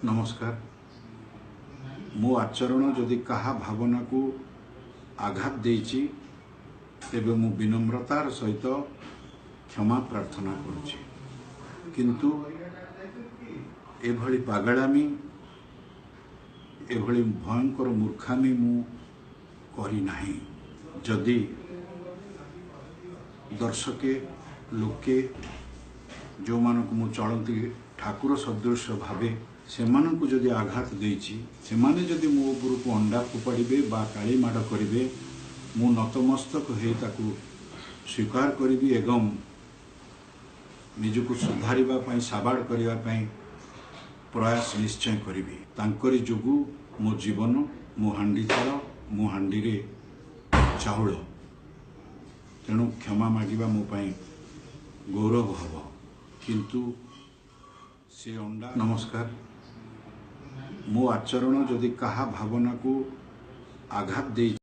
नमस्कार। मो आचरण जदि कहा भावना को आघात देछि तेबे मु विनम्रतार सहित क्षमा प्रार्थना करुछि। किंतु एभली पागलामी एभली भयंकर मूर्खामी मु करी नाही। जदि दर्शके लोके जो मानक मु चलती ठाकुर सदृश भावे सेमानंकु जदि आघात देछि सेमाने जदि मो ऊपर को अंडा फोपाड़े बा काली माड़ करेंगे मु नतमस्तक हो ताकू स्वीकार करी एवं निजको सुधारिबा पई साबाड़ करिबा पई प्रयास निश्चय करी। तांकरी जोगु मो जीवन मो हांडी चाल मो हांडी रे चाउल तेणु क्षमा मागिबा मो पई गौरव हब। किंतु से अंडा नमस्कार। मो आचरण जदि कहा भावना को आघात दे